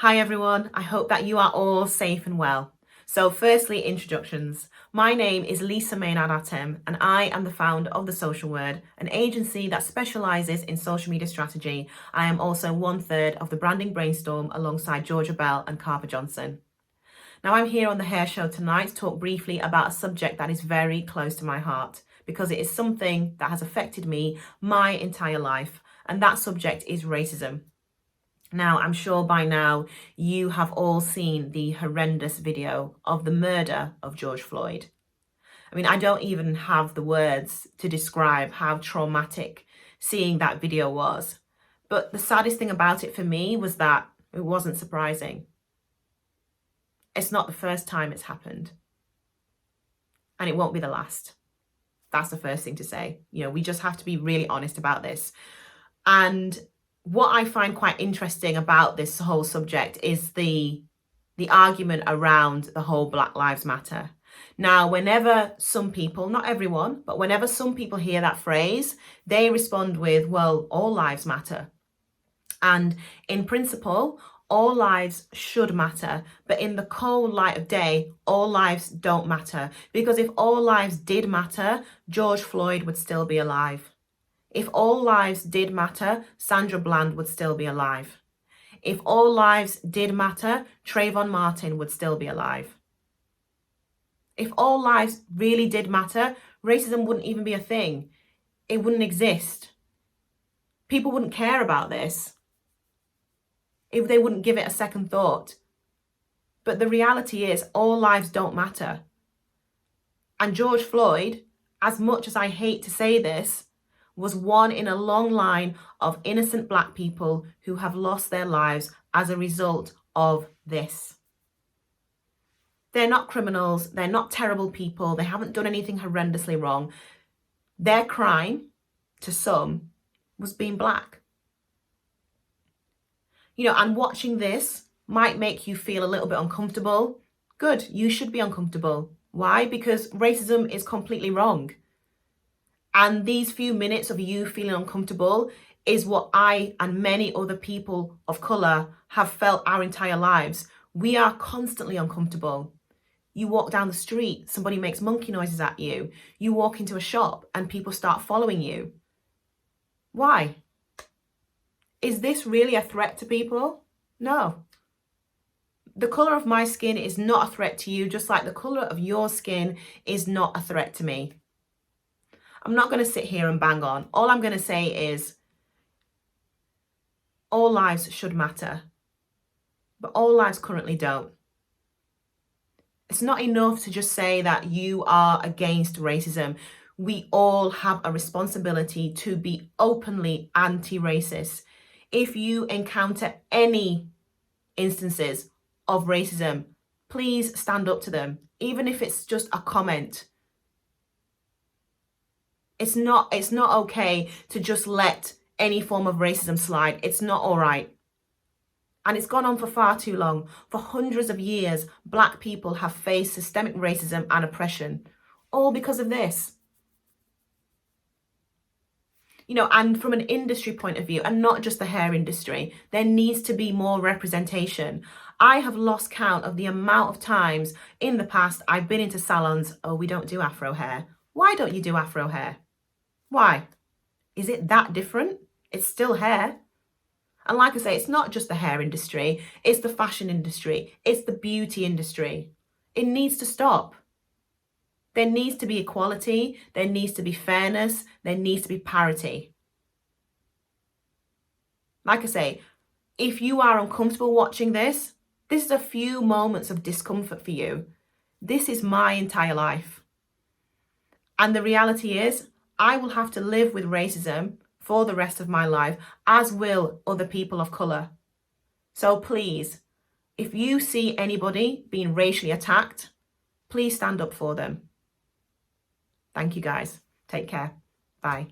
Hi everyone, I hope that you are all safe and well. So firstly, introductions. My name is Lisa Maynard-Atem and I am the founder of The Social Word, an agency that specialises in social media strategy. I am also 1/3 of the branding brainstorm alongside Georgia Bell and Carver Johnson. Now I'm here on the Hair Show tonight to talk briefly about a subject that is very close to my heart because it is something that has affected me my entire life, and that subject is racism. Now, I'm sure by now you have all seen the horrendous video of the murder of George Floyd. I mean, I don't even have the words to describe how traumatic seeing that video was. But the saddest thing about it for me was that it wasn't surprising. It's not the first time it's happened. And it won't be the last. That's the first thing to say. We just have to be really honest about this. And what I find quite interesting about this whole subject is the argument around the whole Black Lives Matter. Now, whenever some people, not everyone, but whenever some people hear that phrase, they respond with, well, all lives matter. And in principle, all lives should matter. But in the cold light of day, all lives don't matter. Because if all lives did matter, George Floyd would still be alive. If all lives did matter, Sandra Bland would still be alive. If all lives did matter, Trayvon Martin would still be alive. If all lives really did matter, racism wouldn't even be a thing. It wouldn't exist. People wouldn't care about this if they wouldn't give it a second thought. But the reality is all lives don't matter. And George Floyd, as much as I hate to say this, was one in a long line of innocent Black people who have lost their lives as a result of this. They're not criminals, they're not terrible people, they haven't done anything horrendously wrong. Their crime, to some, was being Black. And watching this might make you feel a little bit uncomfortable. Good, you should be uncomfortable. Why? Because racism is completely wrong. And these few minutes of you feeling uncomfortable is what I and many other people of colour have felt our entire lives. We are constantly uncomfortable. You walk down the street, somebody makes monkey noises at you. You walk into a shop and people start following you. Why? Is this really a threat to people? No. The colour of my skin is not a threat to you, just like the colour of your skin is not a threat to me. I'm not going to sit here and bang on. All I'm going to say is all lives should matter, but all lives currently don't. It's not enough to just say that you are against racism. We all have a responsibility to be openly anti-racist. If you encounter any instances of racism, please stand up to them, even if it's just a comment. It's not okay to just let any form of racism slide. It's not all right. And it's gone on for far too long. For hundreds of years, Black people have faced systemic racism and oppression, all because of this. And from an industry point of view, and not just the hair industry, there needs to be more representation. I have lost count of the amount of times in the past I've been into salons, oh, we don't do afro hair. Why don't you do afro hair? Why? Is it that different? It's still hair. And like I say, it's not just the hair industry, it's the fashion industry, it's the beauty industry. It needs to stop. There needs to be equality, there needs to be fairness, there needs to be parity. Like I say, if you are uncomfortable watching this, this is a few moments of discomfort for you. This is my entire life. And the reality is, I will have to live with racism for the rest of my life, as will other people of colour. So please, if you see anybody being racially attacked, please stand up for them. Thank you guys. Take care. Bye.